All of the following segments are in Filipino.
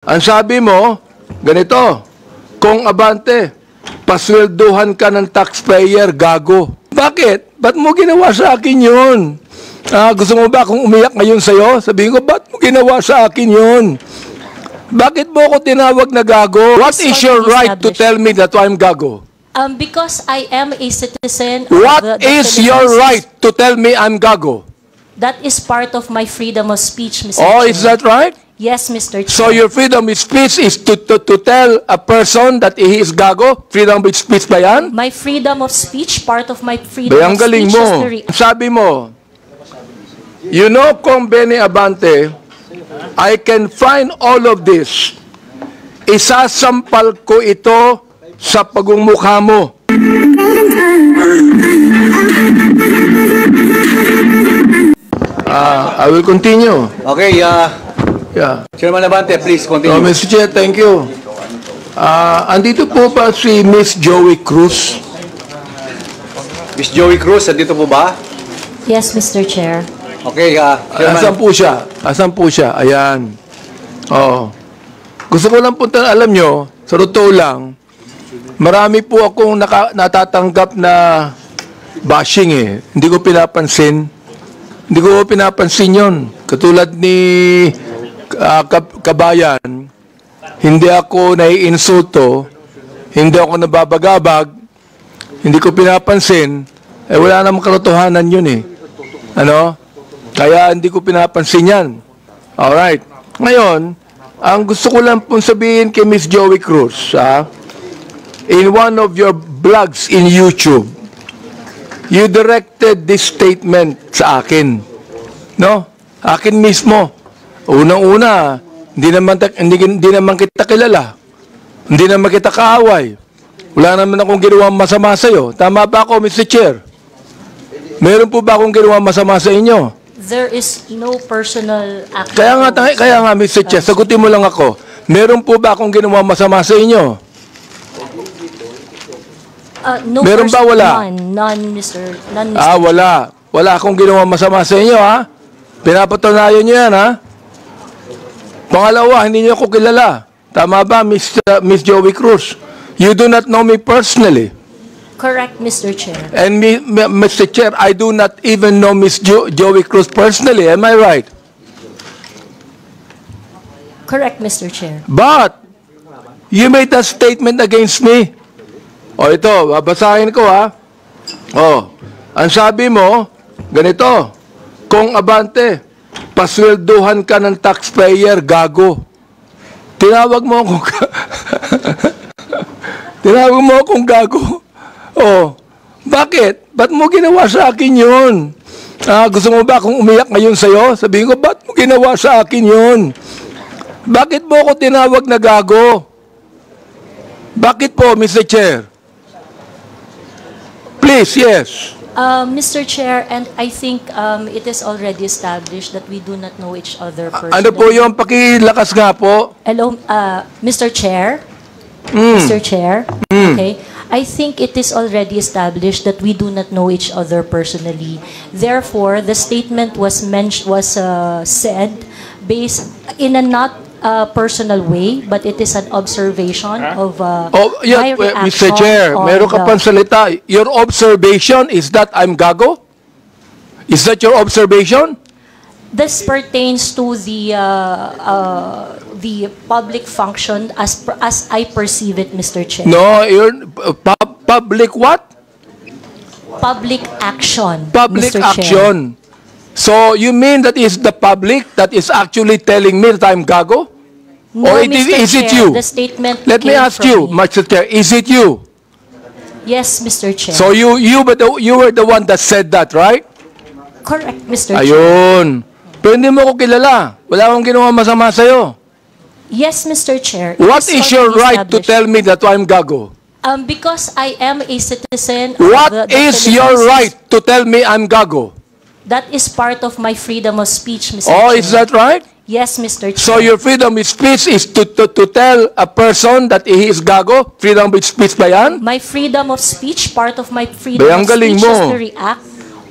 Ang sabi mo, ganito, kung abante, paswelduhan ka ng taxpayer, gago. Bakit? Ba't mo ginawa sa akin yun? Gusto mo ba akong umiyak ngayon sa'yo? Sabihin ko, ba't mo ginawa sa akin yun? Bakit mo ako tinawag na gago? What is your right to tell me that I'm gago? Because I am a citizen of What the is your Philippines. right to tell me I'm gago? That is part of my freedom of speech, Mr. Oh, Chair. is that right? Yes, Mr. Chair. So your freedom of speech is to tell a person that he is gago? Freedom of speech ba yan? My freedom of speech, part of my freedom Bayang of galing speech mo. is to Sabi mo, you know, kung Benny Abante, I can find all of this. Isasampal ko ito sa pagmumukha mo. I will continue. Okay, Yeah. Chairman Abante, please So, continue. Mr. Chair, thank you. Andito po ba si Miss Joey Cruz? Miss Joey Cruz, andito po ba? Yes, Mr. Chair. Okay, Asan Chairman. po siya? Asan po siya? Ayan. Oo. Gusto ko lang po alam nyo, sa totoo lang, marami po akong natatanggap na bashing eh. Hindi ko pinapansin. Hindi ko pinapansin yon. Katulad ni Kabayan, hindi ako naiinsulto, hindi ako nababagabag, hindi ko pinapansin, wala namang katotohanan yun eh. Ano? Kaya hindi ko pinapansin yan. Alright. Ngayon, ang gusto ko lang pong sabihin kay Miss Joey Cruz, in one of your blogs in YouTube, you directed this statement sa akin. No? Akin mismo. Unang-una, hindi naman kita kilala. Hindi naman kita kaaway. Wala naman akong ginawang masama sa iyo. Tama ba ako, Mr. Chair? Meron po ba akong ginawang masama sa inyo? There is no personal act. Kaya nga, Mr. Chair, sagutin mo lang ako. Meron po ba akong ginawang masama sa inyo? No Meron ba? Wala? None, Mr. None, Mr. Wala. Wala akong ginawang masama sa inyo, ha? Pinapatunayan nyo yan, ha? Pangalawa, hindi nyo ako kilala. Tama ba, Miss Joey Cruz? You do not know me personally. Correct, Mr. Chair. And Mr. Chair, I do not even know Miss Joey Cruz personally. Am I right? Correct, Mr. Chair. But, you made a statement against me. O ito, babasahin ko, ha? O, ang sabi mo, ganito, kung abante, paswelduhan ka ng taxpayer, gago. Tinawag mo akong tinawag mo akong gago. Oh, bakit? Ba't mo ginawa sa akin yun? Gusto mo ba akong umiyak ngayon sa'yo? Sabihin ko, ba't mo ginawa sa akin yun? Bakit mo ako tinawag na gago? Bakit po, Mr. Chair? Please, yes. Mr. Chair, and I think it is already established that we do not know each other personally. Ano po yung pakilakas nga po? Hello, Mr. Chair? Mr. Chair? Okay. I think it is already established that we do not know each other personally. Therefore, the statement was said based in a not personal way, but it is an observation of my reaction. Mr. Chair, meron ka pang salita. Your observation is that I'm gago? Is that your observation? This pertains to the public function as I perceive it, Mr. Chair. No, public what? Public action, Public Mr. Chair. action. So, you mean that is the public that is actually telling me that I'm gago? No, Or Mr. is it Chair, you? the statement Let me came ask from you, me. Mr. Chair, is it you? Yes, Mr. Chair. So, you were the one that said that, right? Correct, Mr. Chair. Ayun. Pero hindi mo ko kilala. Wala akong ginawa masama sa'yo. Yes, Mr. Chair. What is your right to tell me that I'm gago? Because I am a citizen of What the is Philippines. your right to tell me I'm gago? That is part of my freedom of speech, Mr. Oh, Chair. is that right? Yes, Mr. Chair. So your freedom of speech is to tell a person that he is gago? Freedom of speech ba yan? My freedom of speech, part of my freedom Bayang of galing speech mo. is to react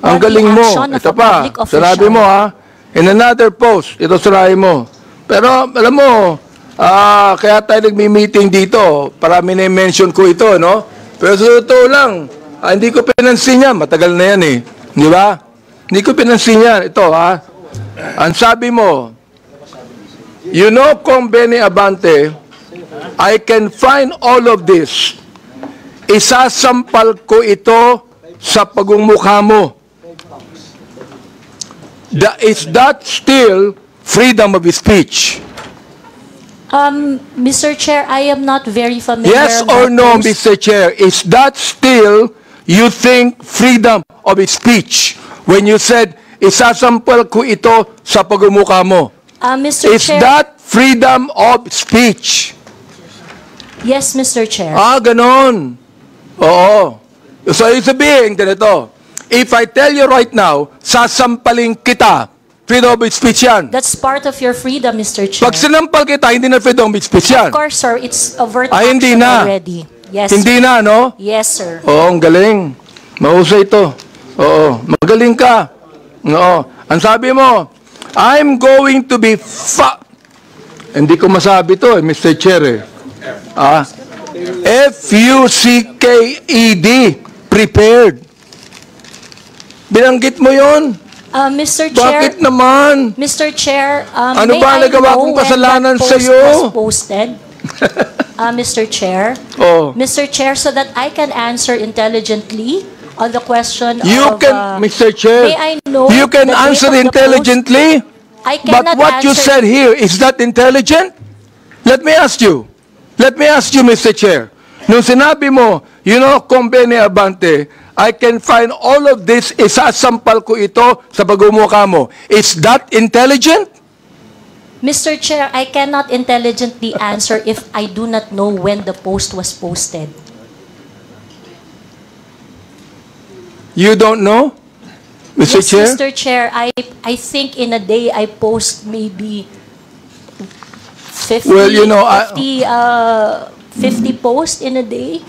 Ang on the galing mo. action of Ito a pa, public official. sinabi mo ha, in another post, ito sinabi mo. Pero alam mo, Kaya tayo nagmi-meeting dito. Parami na mention ko ito, no? Pero sa totoo lang, hindi ko pinansin yan. Matagal na yan eh. Di ba? Hindi ko pinansin yan. Ito, ang sabi mo, you know, Kong Benny Abante, I can find all of this. Isasampal ko ito sa pagmumukha mo. Is that still freedom of speech? Mr. Chair, I am not very familiar. Yes or with no, those- Mr. Chair? Is that still, you think, freedom of speech? When you said, isasampal ko ito sa pagmumukha mo. Mr. Is Chair, that freedom of speech? yes, Mr. Chair. Ganon. Oo. So, ibig sabihin, ganito. If I tell you right now, sasampalin kita, freedom of speech yan. That's part of your freedom, Mr. Chair. Pag sinampal kita, hindi na freedom of speech yan. Of course, sir, it's overt Hindi action na. already. Yes, Hindi sir. na, no? Yes, sir. Oo, ang galing. Mahusay ito. Oo, magaling ka. Oo. Ang sabi mo, I'm going to be Hindi ko masabi to, Mr. Chair. F-U-C-K-E-D. Prepared. Binanggit mo yon? Mr. Chair, Bakit naman? Mr. Chair, Ano may ba I nagawa know kong when kasalanan that post sa'yo? was posted? Mr. Chair, Oh. Mr. Chair, so that I can answer intelligently on the question You of... can, Mr. Chair, may I know you can the date answer of the intelligently, I but cannot what you answer- said here, is that intelligent? Let me ask you, Mr. Chair. Nung sinabi mo, you know, Kong Benny Abante, I can find all of this, isasampal ko ito sa pagmumukha mo. Is that intelligent? Mr. Chair, I cannot intelligently answer if I do not know when the post was posted. You don't know, Mr. Yes, Chair? Mr. Chair, I think in a day I post maybe 50, Well, you know, 50 posts in a day.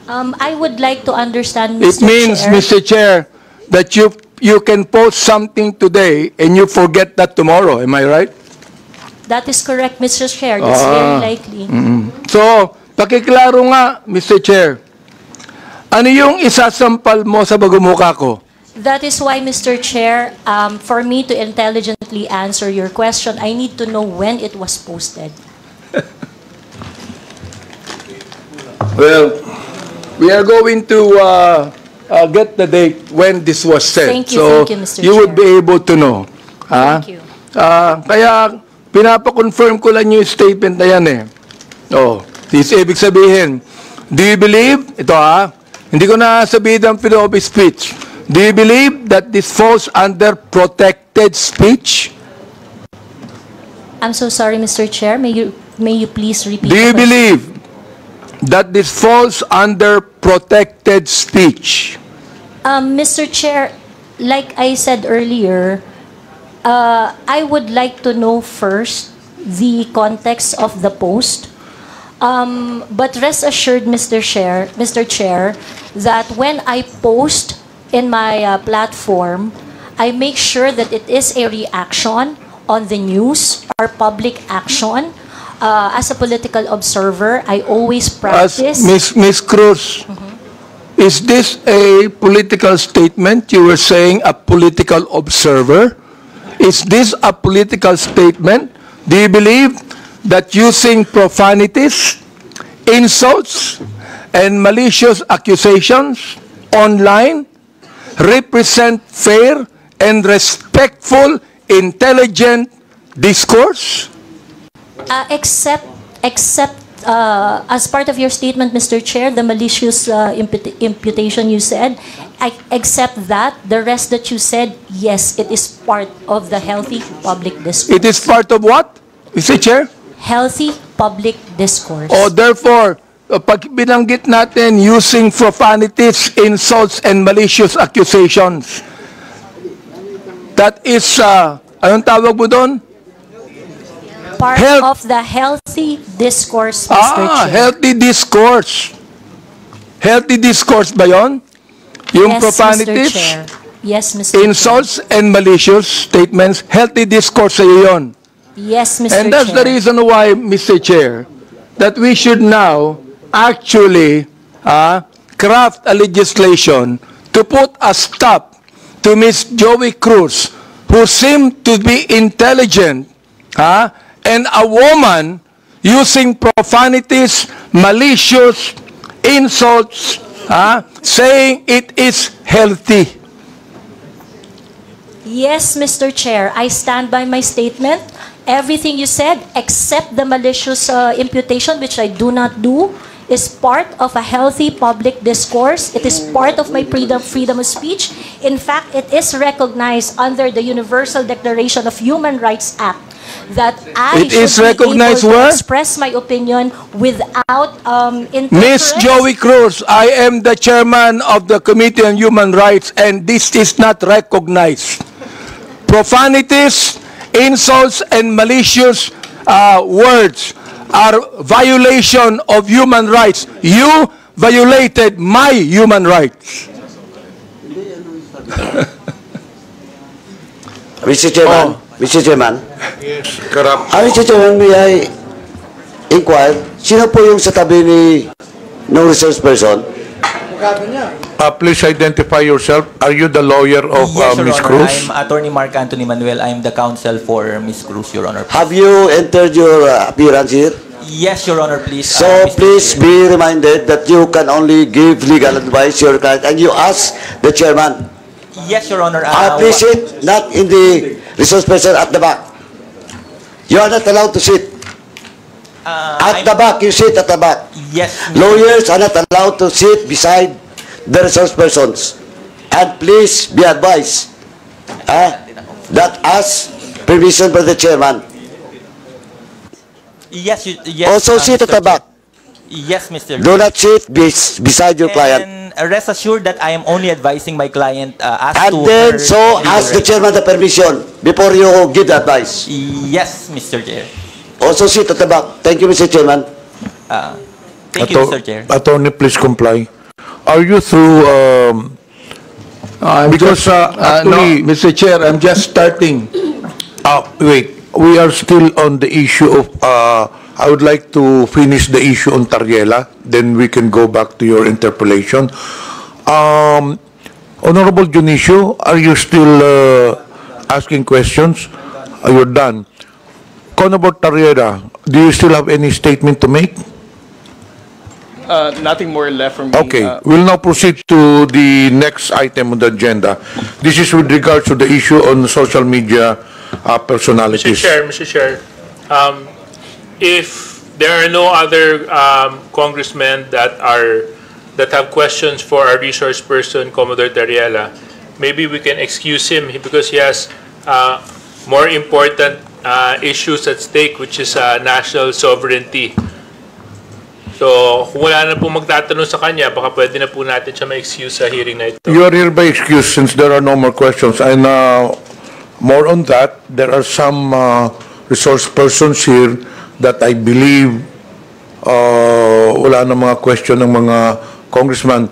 I would like to understand, Mr. It means, Chair. Mr. Chair, that you can post something today and you forget that tomorrow. Am I right? That is correct, Mr. Chair. That's very likely. So, pakiklaro nga, Mr. Chair. Ano yung isasampal mo sa pagmumukha ko? That is why, Mr. Chair, for me to intelligently answer your question, I need to know when it was posted. Well, we are going to get the date when this was said. Thank you, so Mr. you would Chair. be able to know. Thank you. Kaya, pinapa-confirm ko lang yung statement na yan eh. Ibig sabihin, do you believe, hindi ko na sabihin ang freedom of speech. Do you believe that this falls under protected speech? I'm so sorry, Mr. Chair. May you please repeat Do you the question? believe that this falls under protected speech? Mr. Chair, like I said earlier, I would like to know first the context of the post. But rest assured, Mr. Chair, that when I post in my platform, I make sure that it is a reaction on the news or public action. As a political observer, I always As practice. Miss Cruz, is this a political statement? You were saying a political observer. Is this a political statement? Do you believe that using profanities, insults, and malicious accusations online represent fair and respectful, intelligent discourse? Except as part of your statement, Mr. Chair, the malicious imputation you said, except that, the rest that you said, yes, it is part of the healthy public discourse. It is part of what, Mr. Chair? Healthy public discourse. Therefore, pag binanggit natin using profanities, insults, and malicious accusations, that is, anong tawag mo doon? Part health- of the healthy discourse, Mr. Chair. Healthy discourse. Healthy discourse ba yon? Yung Yes, profanities, Mr. Chair. Yes, Mr. Chair. insults, and malicious statements, healthy discourse sa'yo yun. Yes, Mr. And that's the Chair. reason why, Mr. Chair, that we should now actually craft a legislation to put a stop to Ms. Joey Cruz, who seemed to be intelligent, and a woman using profanities, malicious insults, saying it is healthy. Yes, Mr. Chair, I stand by my statement. Everything you said, except the malicious imputation, which I do not do, is part of a healthy public discourse. It is part of my freedom of speech. In fact, it is recognized under the Universal Declaration of Human Rights Act that I It is should be recognized able to where? express my opinion without Miss interference. Joey Cruz, I am the chairman of the Committee on Human Rights, and this is not recognized. Profanities, insults, and malicious words are violation of human rights. You violated my human rights. Mr. Chairman, Mr. Chairman, Corrupt. Mr. Chairman, may I inquire, sino po yung sa tabi ni no resource person? Please identify yourself. Are you the lawyer of Yes, Your Ms. Honor. Cruz? I'm Attorney Mark Anthony Manuel. I'm the counsel for Ms. Cruz, Your Honor. Have you entered your appearance here? Yes, Your Honor, please. So Mr. please Chair. be reminded that you can only give legal advice to your client and you ask the chairman. Yes, Your Honor. Please sit not in the resource person at the back. You are not allowed to sit. At the back, you sit at the back. Yes. Lawyers are not allowed to sit beside the resource persons. And please be advised that as permission by the chairman. Yes, yes. Also sit at Mr. the back. Yes, Mr. Do not sit beside your client. And rest assured that I am only advising my client as to And then her so legal ask the rights. chairman the permission before you give the advice. Yes, Mr. Chair. Also sit at the back. Thank you, Mr. Chairman. Thank you, Mr. Chair. Attorney, please comply. Are you through, because no, actually, Mr. Chair, I'm just starting. wait, we are still on the issue of, I would like to finish the issue on Tariela, then we can go back to your interpolation. Honorable Junicio, are you still asking questions? You're done. Honorable Tariela, do you still have any statement to make? Nothing more left from me. Okay, we'll now proceed to the next item on the agenda. This is with regards to the issue on social media personalities. Mr. Chair, if there are no other congressmen that have questions for our resource person, Commodore Dariela, maybe we can excuse him because he has more important issues at stake, which is national sovereignty. So, kung wala na po magtatanong sa kanya, baka pwede na po natin siya ma-excuse sa hearing na ito. You are hereby excused since there are no more questions. And more on that, there are some resource persons here that I believe wala na mga question ng mga congressman.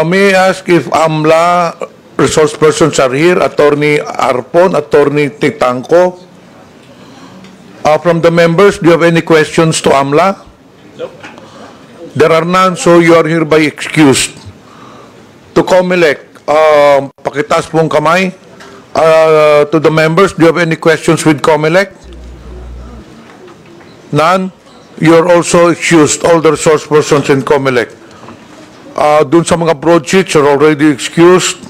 May I ask if AMLA resource persons are here? Attorney Arpon, Attorney Titanco. From the members, do you have any questions to AMLA? There are none, so you are hereby excused. To COMELEC, pakitaas pong kamay. To the members, do you have any questions with COMELEC? None? You are also excused, all the resource persons in COMELEC. Dun sa mga broadsheets are already excused.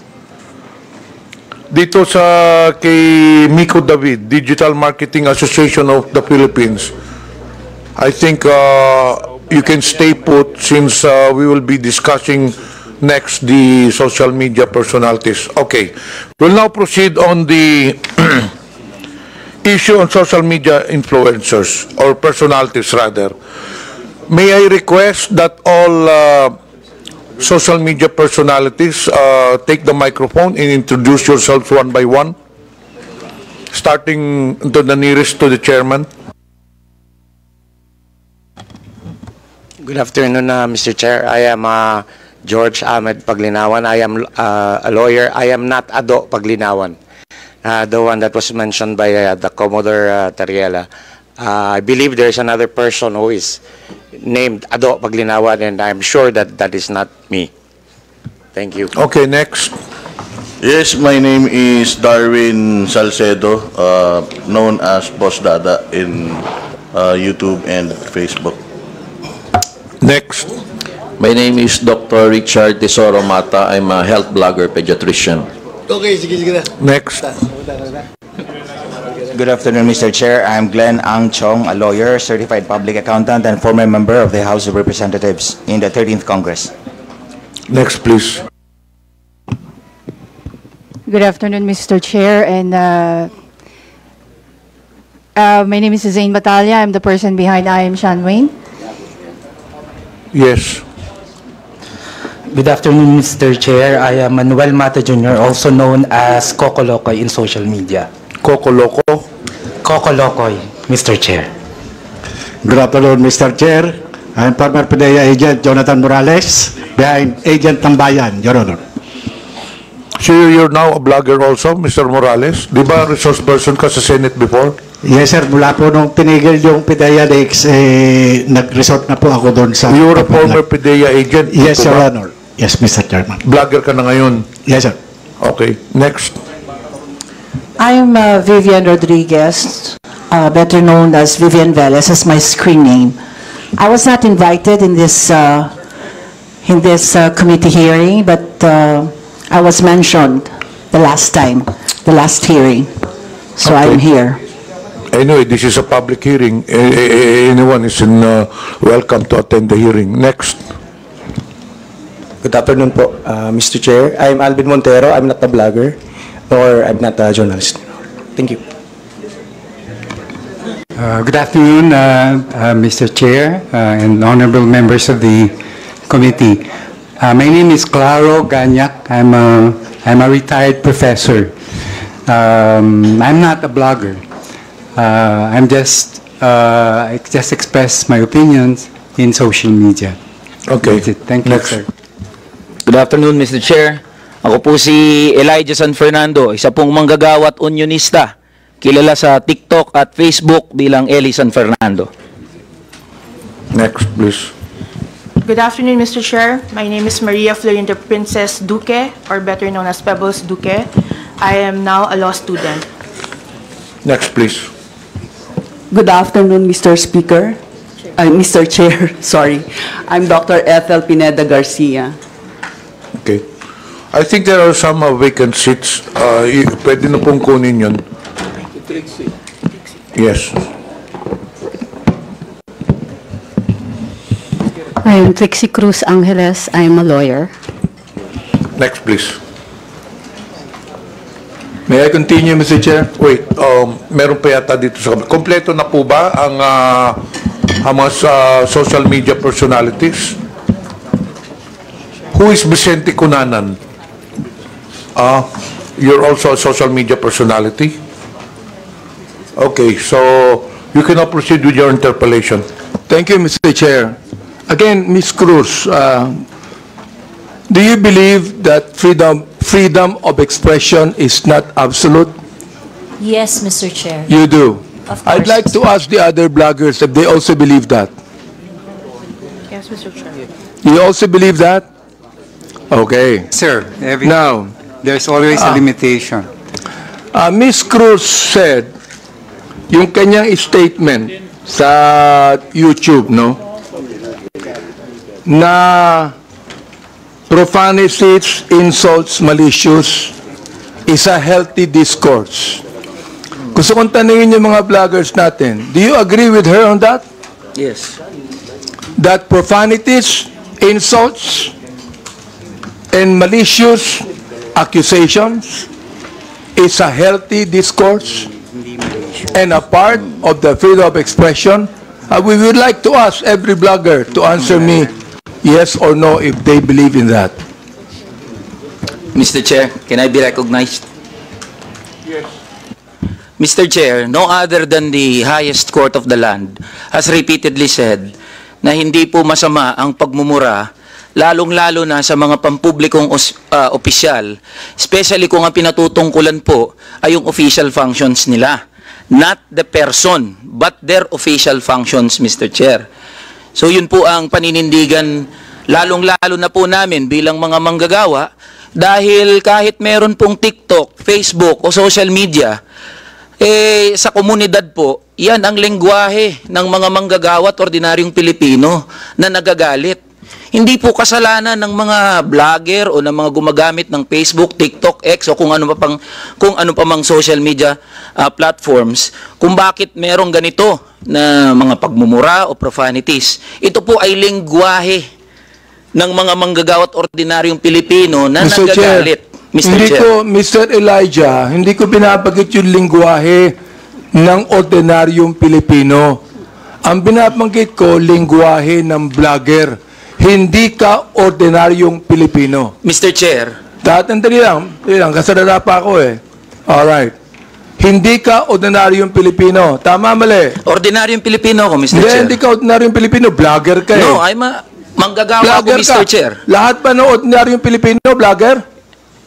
Dito sa kay Miko David, Digital Marketing Association of the Philippines, I think you can stay put since we will be discussing next the social media personalities. Okay. We'll now proceed on the issue on social media influencers or personalities rather. May I request that all social media personalities take the microphone and introduce yourselves one by one, starting to the nearest to the chairman. Good afternoon, Mr. Chair. I am George Ahmed Paglinawan. I am a lawyer. I am not Ado Paglinawan. the one that was mentioned by the Commodore Tariela. I believe there is another person who is named Ado Paglinawan, and I'm sure that that is not me. Thank you. Okay, next. Yes, my name is Darwin Salcedo, known as Boss Dada in YouTube and Facebook. Next. My name is Dr. Richard Tesoro Mata. I'm a health blogger pediatrician. Next. Good afternoon, Mr. Chair. I'm Glenn Ang Chong, a lawyer, certified public accountant, and former member of the House of Representatives in the 13th Congress. Next, please. Good afternoon, Mr. Chair, and my name is Zain Batalya. I'm the person behind I Am Sean Wayne. Yes. Good afternoon, Mr. Chair. I am Manuel Mata Jr., also known as Coco Locoy in social media. Coco Loco? Coco Locoy, Mr. Chair. Good afternoon, Mr. Chair. I'm former PDEA agent Jonathan Morales, behind Agent Tambayan, Your Honor. So you're now a blogger also, Mr. Morales? Di ba resource person ka sa Senate before? Yes, sir. Mula po nung tinigil yung PDEA Leaks, nag-resort na po ako doon sa... You were a former PDEA agent? Yes, Your Honor. Yes, Mr. Chairman. Blogger ka na ngayon? Yes, sir. Okay, next. I am Vivian Rodriguez, better known as Vivian Velez, as my screen name. I was not invited in this committee hearing, but I was mentioned the last time, the last hearing. So Okay. I'm here. Anyway, this is a public hearing. Anyone is welcome to attend the hearing. Next. Good afternoon po, Mr. Chair. I'm Alvin Montero. I'm not a blogger, nor I'm not a journalist. Thank you. Good afternoon, Mr. Chair and honorable members of the committee. My name is Claro Ganyak. I'm a retired professor. I'm not a blogger. I just express my opinions in social media. Okay. That's it. Thank you, Next. sir. Good afternoon, Mr. Chair. Ako po si Elijah San Fernando, isa pong manggagawa at unionista, kilala sa TikTok at Facebook bilang Eli San Fernando. Next, please. Good afternoon, Mr. Chair. My name is Maria Florinda Princess Duque, or better known as Pebbles Duque. I am now a law student. Next, please. Good afternoon, Mr. Speaker. Mr. Chair, sorry. I'm Dr. Ethel Pineda Garcia. Okay. I think there are some vacant seats. Pwede na pong kunin yun. Yes. I am Trixie Cruz Angeles. I am a lawyer. Next, please. May I continue, Mr. Chair? Wait, meron pa yata dito sa... Kompleto na po ba ang mga social media personalities? Who is Vicente Cunanan? You're also a social media personality? Okay, so you cannot proceed with your interpellation. Thank you, Mr. Chair. Again, Ms. Cruz, do you believe that freedom of expression is not absolute? Yes, Mr. Chair. You do. Of course. I'd like to ask the other bloggers if they also believe that. Yes, Mr. Chair. You also believe that? Okay. Sir, Now, there's always a limitation. Ms. Cruz said, yung kanyang statement sa YouTube, no? Na profanities, insults, malicious is a healthy discourse. Gusto kong tanungin yung mga vloggers natin, do you agree with her on that? Yes. That profanities, insults, and malicious accusations is a healthy discourse and a part of the freedom of expression? We would like to ask every blogger to answer me yes or no if they believe in that. Mr. Chair, can I be recognized? Yes. Mr. Chair, no other than the highest court of the land has repeatedly said na hindi po masama ang pagmumura lalong-lalo na sa mga pampublikong opisyal, especially kung ang pinatutungkulan po ay yung official functions nila. Not the person, but their official functions, Mr. Chair. So yun po ang paninindigan, lalong-lalo na po namin bilang mga manggagawa, dahil kahit meron pong TikTok, Facebook o social media, sa komunidad po, yan ang lengguwahe ng mga manggagawa at ordinaryong Pilipino na nagagalit. Hindi po kasalanan ng mga vlogger o ng mga gumagamit ng Facebook, TikTok, X o kung ano pa mang social media platforms kung bakit merong ganito na mga pagmumura o profanities. Ito po ay lengguwahe ng mga manggagawa at ordinaryong Pilipino na nagagalit. Mr. Elijah, hindi ko binabagit yung lingwahe ng ordinaryong Pilipino. Ang binabanggit ko, lingwahe ng vlogger. Hindi ka ordinaryong Pilipino. Mr. Chair. Tatandali lang, kasadala pa ako eh. Alright. Hindi ka ordinaryong Pilipino. Tama, mali? Ordinaryong Pilipino ako, Mr. Chair. Hindi ka ordinaryong Pilipino, vlogger ka eh. No, manggagawa ako, Mr. Chair. Lahat ba ng ordinaryong Pilipino, vlogger?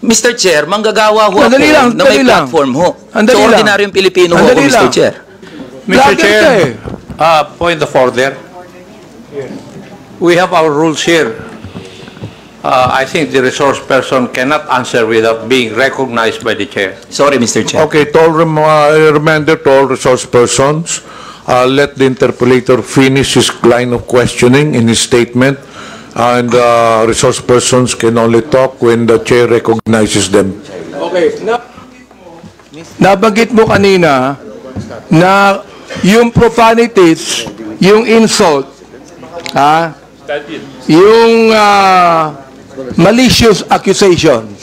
Mr. Chair, manggagawa ho ako na may platform ho. So, ordinaryong Pilipino ho ako, Mr. Chair. Mr. Chair, point of order. We have our rules here. I think the resource person cannot answer without being recognized by the chair. Sorry, Mr. Chair. Okay, reminder to all resource persons, let the interpolator finish his line of questioning in his statement. And resource persons can only talk when the chair recognizes them. Okay. Nabanggit mo kanina na yung profanities, yung insult, yung malicious accusations,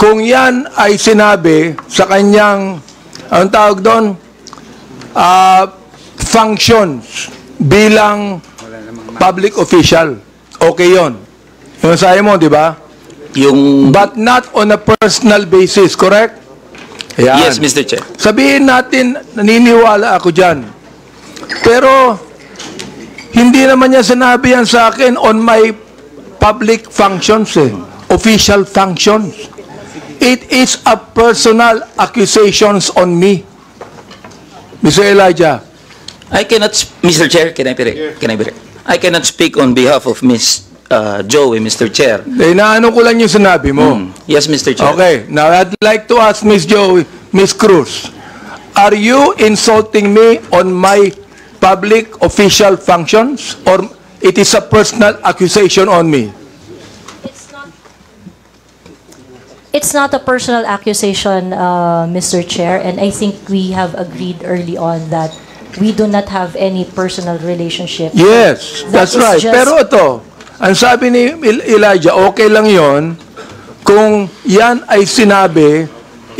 kung yan ay sinabi sa kanyang, anong tawag doon, functions bilang public official. Okay yun. Yung sabi mo, di ba? But not on a personal basis, correct? Ayan. Yes, Mr. Chair. Sabihin natin, naniniwala ako dyan. Pero, hindi naman niya sinabi yan sa akin on my public functions, official functions. It is a personal accusations on me. Mr. Elijah. Mr. Chair, can I be I cannot speak on behalf of Ms. Joey, Mr. Chair. Inaano ko lang yung sinabi mo. Yes, Mr. Chair. Okay. Now, I'd like to ask Ms. Joey, Ms. Cruz, are you insulting me on my public official functions or it is a personal accusation on me? It's not a personal accusation, Mr. Chair, and I think we have agreed early on that we do not have any personal relationship. Yes, that's right. Pero ito, ang sabi ni Elijah, okay lang yon kung yan ay sinabi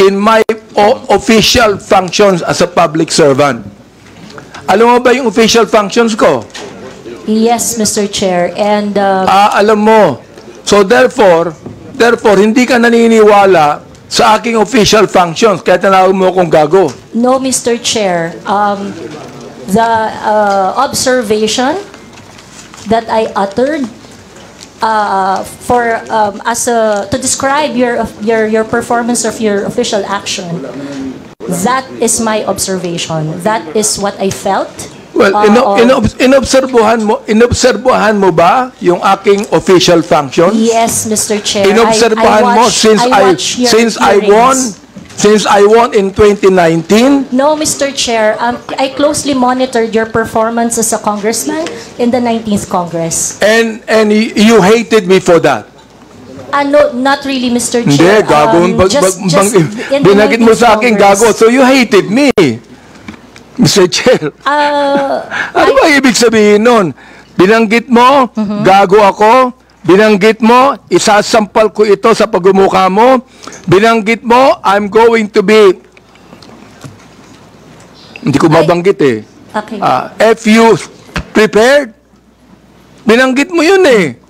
in my official functions as a public servant. Alam mo ba yung official functions ko? Yes, Mr. Chair. And alam mo. So therefore, hindi ka naniniwala sa aking official functions, kaya tinawag mo akong gago. No, Mr. Chair. The observation that I uttered to describe your performance of your official action, that is my observation. That is what I felt. Well, inobserbuhan mo ba yung aking official functions? Yes, Mr. Chair. Inobserbuhan mo since I won in 2019? No, Mr. Chair. I closely monitored your performance as a congressman in the 19th Congress. And you hated me for that? No, not really, Mr. Hindi, Chair. gago. Binagit mo sa akin, gago. So you hated me, Mr. Chair. Ano ba ibig sabihin nun? Binanggit mo, gago ako. Binanggit mo, isasampal ko ito sa pagmumukha mo. Binanggit mo, I'm going to be... Hindi ko mabanggit eh. Okay. If you prepared, binanggit mo yun eh.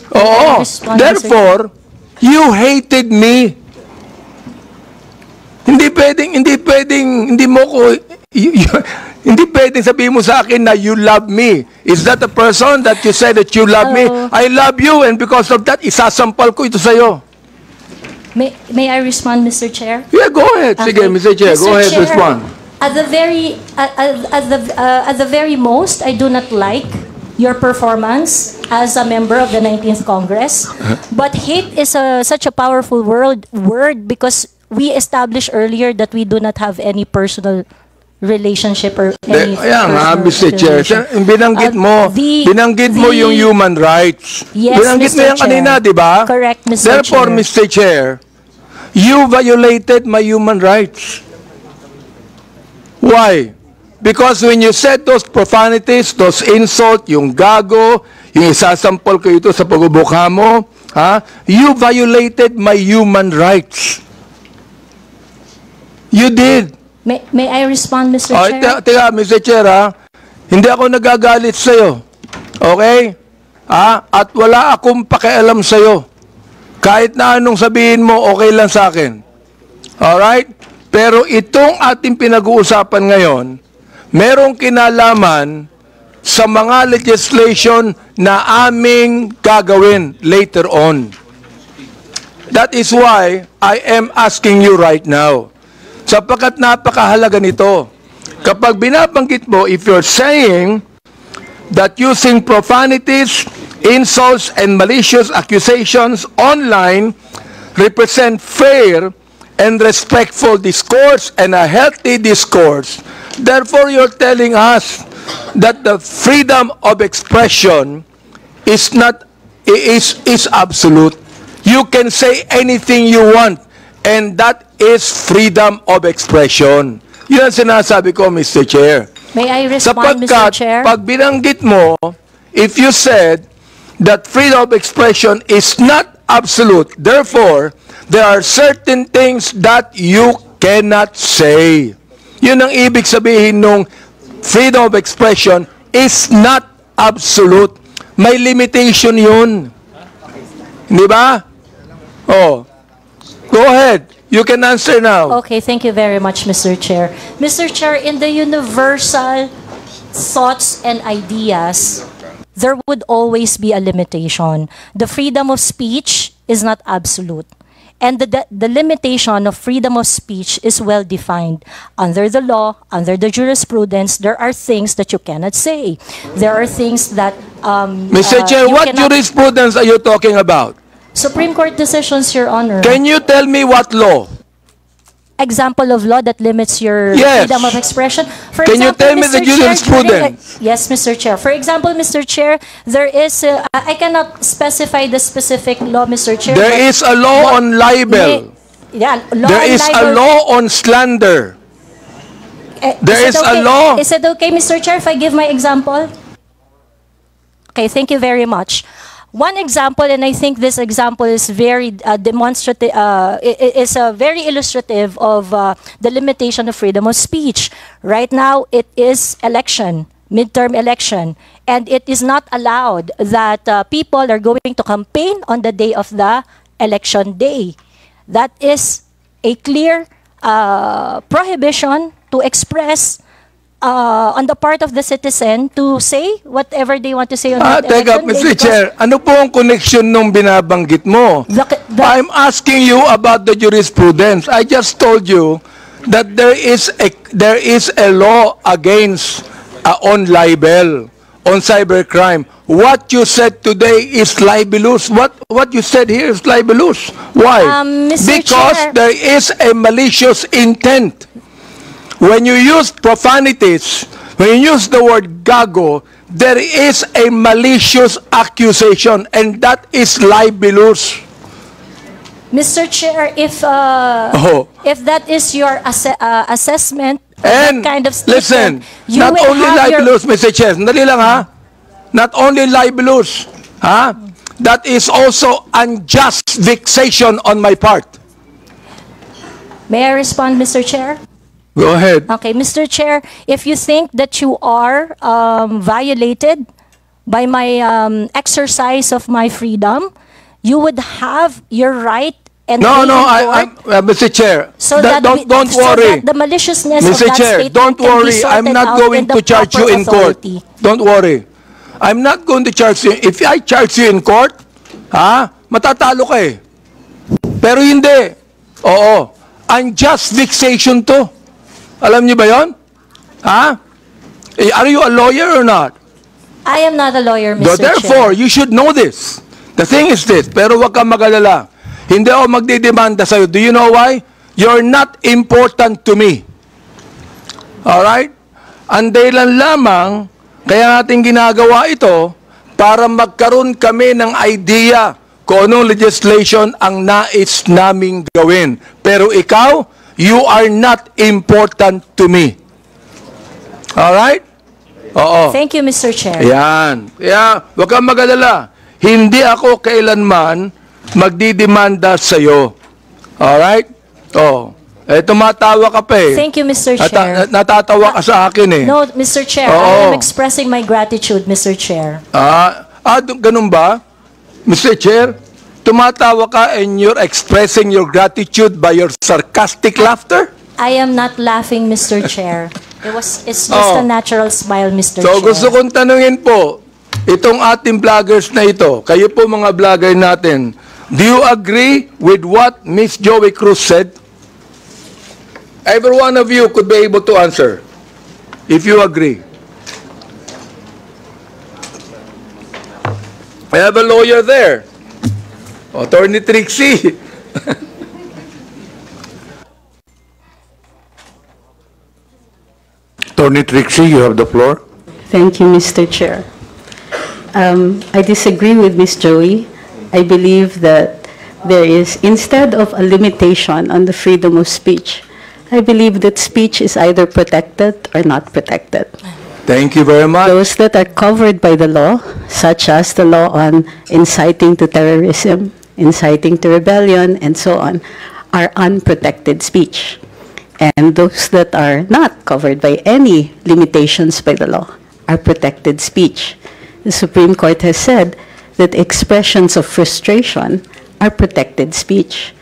Oo. Therefore, you hated me. Hindi mo ko Hindi pwedeng sabihin mo sa akin na you love me. Is that the person that you said that you love me? I love you, and because of that, isasampal ko ito sa'yo. May I respond, Mr. Chair? Yeah, go ahead. Sige, Mr. Chair, go ahead, Chair, respond. At the very most, I do not like your performance as a member of the 19th Congress. But hate is such a powerful word because we established earlier that we do not have any personal relationship or any Kaya nga, Mr. Chair, binanggit mo yung human rights. Yes, Binanggit mo Mr. yan kanina, di ba? Correct, Mr. Therefore, Chair. Mr. Chair, you violated my human rights. Why? Because when you said those profanities, those insults, yung gago, yung isasampol ko ito sa pagubukha mo, you violated my human rights. You did. May I respond, Mr. Chair? Teka, Mr. Chair, hindi ako nagagalit sa'yo. Okay? At wala akong pakialam sa'yo. Kahit na anong sabihin mo, okay lang sa akin. Alright? Pero itong ating pinag-uusapan ngayon, merong kinalaman sa mga legislation na aming gagawin later on. That is why I am asking you right now. Sapagkat napakahalaga nito. Kapag binabanggit mo, if you're saying that using profanities, insults, and malicious accusations online represent fair and respectful discourse and a healthy discourse, therefore you're telling us that the freedom of expression is absolute. You can say anything you want, and that is freedom of expression. Yun ang sinasabi ko, Mr. Chair. May I respond, Sapagkat, Mr. Chair? pag binanggit mo, if you said that freedom of expression is not absolute, therefore, there are certain things that you cannot say. Yun ang ibig sabihin nung freedom of expression is not absolute. May limitation yun. Di ba? Oh. Go ahead. You can answer now. Okay, thank you very much, Mr. Chair. Mr. Chair, in the universal thoughts and ideas, there would always be a limitation. The freedom of speech is not absolute. And the limitation of freedom of speech is well defined. Under the law, under the jurisprudence, there are things that you cannot say. There are things that Mr. Chair, what jurisprudence are you talking about? Supreme Court decisions, Your Honor. Can you tell me what law? Example of law that limits your Yes. freedom of expression. For Can you example, tell me Mr. the Chair, jurisprudence? Yes, Mr. Chair. For example, Mr. Chair, there is, I cannot specify the specific law, Mr. Chair. There but is a law on libel. law There on is a libel. law on slander. There is a law. Is it okay, Mr. Chair, if I give my example? Okay, thank you very much. One example, and I think this example is very demonstrative, is very illustrative of the limitation of freedom of speech. Right now, it is election, midterm election, and it is not allowed that people are going to campaign on the day of the election day. That is a clear prohibition to express on the part of the citizen to say whatever they want to say on that Teka, election Mr. day. Chair, ano po ang connection nung binabanggit mo? I'm asking you about the jurisprudence. I just told you that there is a law against on libel, on cybercrime. What you said today is libelous. What you said here is libelous. Why? Mr. Because Chair. there is a malicious intent. When you use profanities, when you use the word gago, there is a malicious accusation, and that is libelous. Mr. Chair, if that is your assessment, And that kind of listen, statement, you not will only have libelous, Mr. Chair, sandali lang ha, not only libelous, that is also unjust vexation on my part. May I respond, Mr. Chair? Go ahead. Okay, Mr. Chair, if you think that you are violated by my exercise of my freedom, you would have your right and No, be no, in court Mr. Chair, so that don't so worry. that the maliciousness Mr. of that Chair, statement don't can be worry. I'm sorted not out going in the to charge you proper in court. authority. Don't worry. I'm not going to charge you. If I charge you in court, matatalo ka eh. Pero hindi. Oo. Unjust vexation to. Alam niyo ba yon? Are you a lawyer or not? I am not a lawyer, Mr. So therefore, Chair. you should know this. The thing is this, pero wag kang mag-alala. Hindi ako magdidemanda sa'yo. Do you know why? You're not important to me. Alright? Ang dahilan lamang, kaya natin ginagawa ito, para magkaroon kami ng idea kung anong legislation ang nais naming gawin. Pero ikaw, you are not important to me. Alright? Oo. Thank you, Mr. Chair. Ayan. Kaya, huwag kang mag-alala. Hindi ako kailanman magdidemanda sa'yo. Alright? Oh. Tumatawa ka pa eh. Thank you, Mr. Chair. Natatawa ka sa akin eh. No, Mr. Chair, I am expressing my gratitude, Mr. Chair. Ganun ba? Mr. Chair, tumatawa ka and you're expressing your gratitude by your sarcastic laughter? I am not laughing, Mr. Chair. It's just a natural smile, Mr. Chair. So gusto kong tanungin po, itong ating vloggers na ito, kayo po mga vlogger natin, do you agree with what Ms. Joey Cruz said? Every one of you could be able to answer, if you agree. I have a lawyer there, Attorney Trixie. Attorney Trixie, you have the floor. Thank you, Mr. Chair. I disagree with Ms. Joey. I believe that there is, instead of a limitation on the freedom of speech, I believe that speech is either protected or not protected. Thank you very much. Those that are covered by the law, such as the law on inciting to terrorism, inciting to rebellion, and so on, are unprotected speech. And those that are not covered by any limitations by the law are protected speech. The Supreme Court has said that expressions of frustration are protected speech.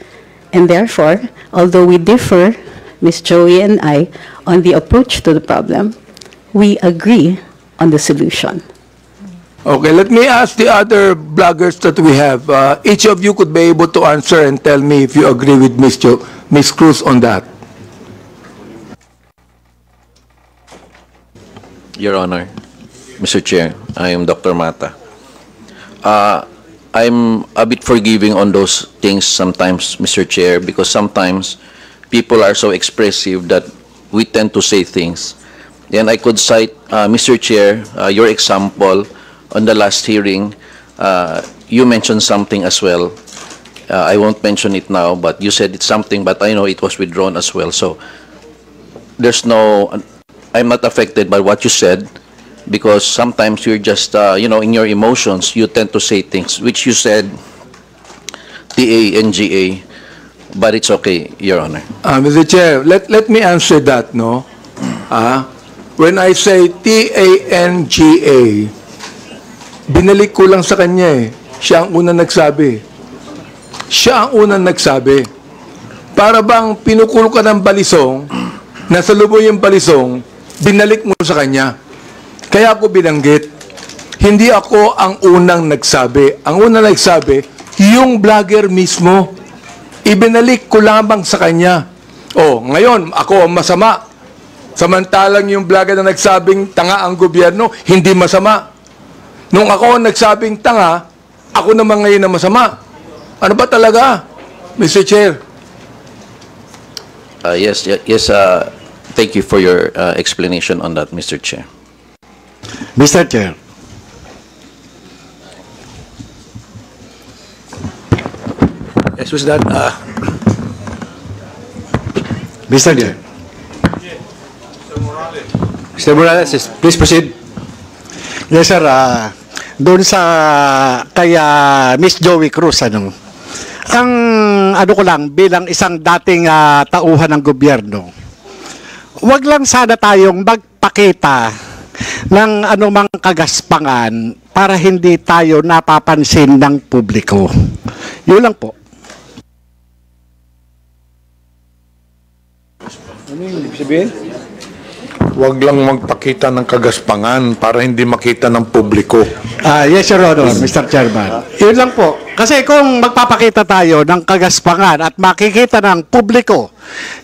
And therefore, although we differ, Ms. Joey and I, on the approach to the problem, we agree on the solution. Okay, let me ask the other bloggers that we have. Each of you could be able to answer and tell me if you agree with Ms. Cruz on that. Your Honor, Mr. Chair, I am Dr. Mata. I'm a bit forgiving on those things sometimes, Mr. Chair, because sometimes people are so expressive that we tend to say things. Then I could cite, Mr. Chair, your example on the last hearing. You mentioned something as well. I won't mention it now, but you said it's something, but I know it was withdrawn as well. So there's no, I'm not affected by what you said, because sometimes you're just, in your emotions, you tend to say things, which you said, T-A-N-G-A, but it's okay, Your Honor. Mr. Chair, let me answer that, no? When I say T-A-N-G-A, binalik ko lang sa kanya eh. Siya ang unang nagsabi. Siya ang unang nagsabi. Para bang pinukul ka ng balisong, nasa lubo yung balisong, binalik mo sa kanya. Kaya ako binanggit. Hindi ako ang unang nagsabi. Ang unang nagsabi, yung vlogger mismo. Ibinalik ko lamang sa kanya. Oh, ngayon, ako ang masama. Samantalang yung vlogger na nagsabing tanga ang gobyerno, hindi masama. Nung ako ang nagsabing tanga, ako naman ngayon na masama. Ano ba talaga, Mr. Chair? Yes, thank you for your explanation on that, Mr. Chair. Mr. Chair. Yes, was that, Mr. Chair. Mr. Morales, please proceed. Yes, sir. Doon sa kay Miss Joey Cruz, ang ko lang bilang isang dating tauhan ng gobyerno, wag lang sana tayong magpakita ng anumang kagaspangan para hindi tayo napapansin ng publiko. Yun lang po. Ano yung ibig sabihin? Huwag lang magpakita ng kagaspangan para hindi makita ng publiko. Yes, Your Honor, Mr. Chairman. Yun lang po. Kasi kung magpapakita tayo ng kagaspangan at makikita ng publiko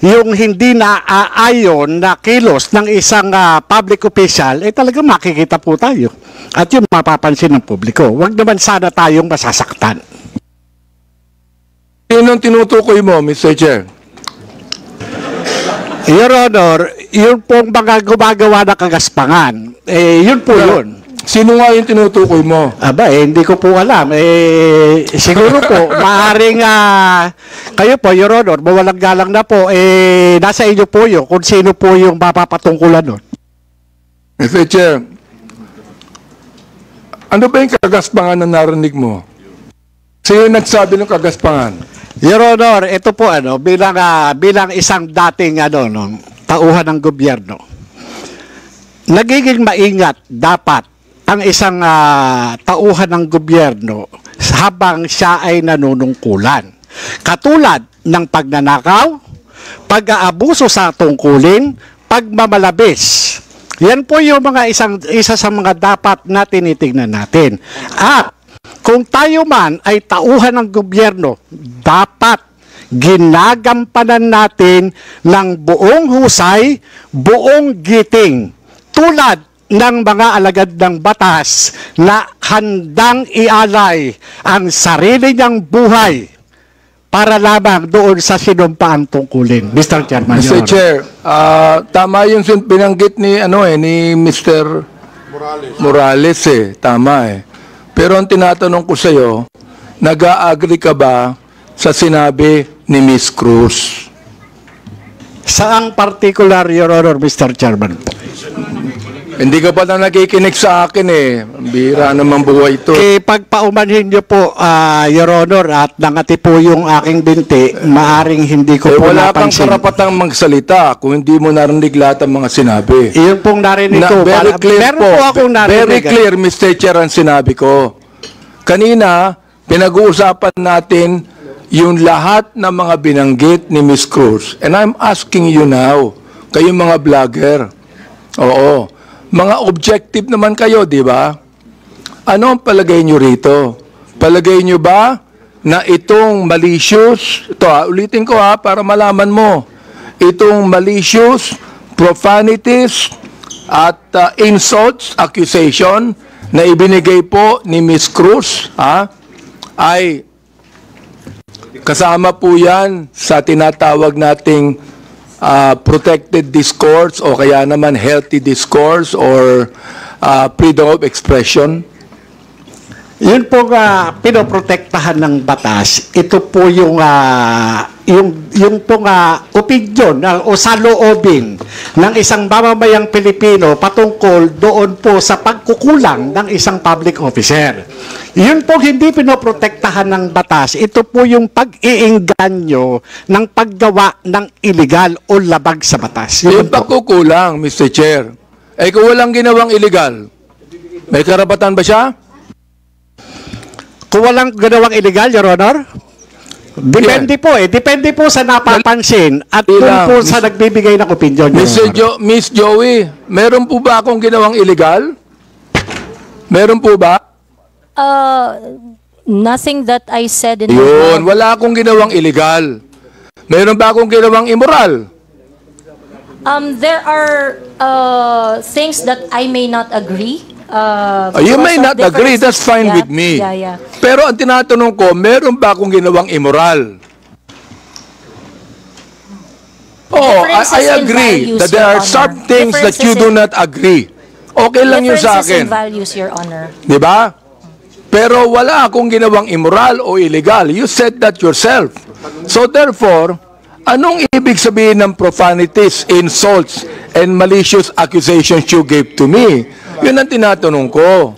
yung hindi naaayon na kilos ng isang public official, talagang makikita po tayo. At yun mapapansin ng publiko. Huwag naman sana tayong masasaktan. Yun ang tinutukoy mo, Mr. Chair. Your Honor, yun pong mga gumagawa ng kagaspangan, yun po yun. Sino nga yung tinutukoy mo? Aba, hindi ko po alam. Siguro po, maaaring kayo po, Your Honor, mawalang galang na po, nasa inyo po yun, kung sino po yung mapapatungkulan nun. Mr. Chair, ano ba yung kagaspangan na narinig mo? Sino yung nagsabi ng kagaspangan? Your Honor, ito po bilang isang dating tauhan ng gobyerno. Nagiging maingat dapat ang isang tauhan ng gobyerno habang siya ay nanunungkulan. Katulad ng pagnanakaw, pag-aabuso sa tungkulin, pagmamalabis. Yan po yung isa sa mga dapat na tinitingnan natin. At kung tayo man ay tauhan ng gobyerno, dapat ginagampanan natin ng buong husay, buong giting, tulad ng mga alagad ng batas na handang ialay ang sarili niyang buhay para lamang doon sa sinumpaang tungkulin. Mr. Chairman. Mr. Chair, tama yung binanggit ni Mr. Morales tama Pero ang tinatanong ko sa iyo, nag-a-agree ka ba sa sinabi ni Miss Cruz? Saang particular, Your Honor, Mr. Chairman? Hindi ka pa na nakikinig sa akin Bira naman buhay ito. Pagpaumanhin niyo po, Your Honor, at nangati po yung aking binti, maaring hindi ko po wala kang napansin. karapatang magsalita kung hindi mo narinig lahat ng mga sinabi. Iyon pong narinig ko. Very clear Meron po akong narinig. Very clear, Mr. Chair, ang sinabi ko. Kanina, pinag-uusapan natin yung lahat ng mga binanggit ni Miss Cruz. And I'm asking you now, kayong mga vlogger, oo, mga objective naman kayo, di ba? Ano ang palagay nyo rito? Palagay nyo ba na itong malicious, ito ulitin ko para malaman mo, itong malicious, profanities, at insults, accusation na ibinigay po ni Miss Cruz, ay kasama po yan sa tinatawag nating protected discourse o kaya naman healthy discourse or freedom of expression? Yun po pinoprotektahan ng batas. Ito po yung opinion o saloobin ng isang mamamayang Pilipino patungkol doon po sa pagkukulang ng isang public officer. Yun po hindi pinoprotektahan ng batas. Ito po yung pag-iingganyo ng paggawa ng illegal o labag sa batas. Yung pagkukulang, Mr. Chair, kung walang ginawang illegal, may karapatan ba siya? Kung walang ginawang illegal, Your Honor? Depende po Depende po sa napapansin at kung po sa nagbibigay ng opinion. Miss Joey, meron po ba akong ginawang illegal? Meron po ba? Nothing that I said in Yun, wala akong ginawang illegal. Meron ba akong ginawang immoral? There are things that I may not agree. You may not agree, that's fine with me. Yeah. Pero ang tinatanong ko, meron ba akong ginawang immoral? I agree that there are some things that you do not agree. Okay lang yun sa akin. Differences in values, Your Honor. Di ba? Pero wala akong ginawang immoral o illegal. You said that yourself. So therefore, anong ibig sabihin ng profanities, insults, and malicious accusations you gave to me? Yun ang tinatanong ko.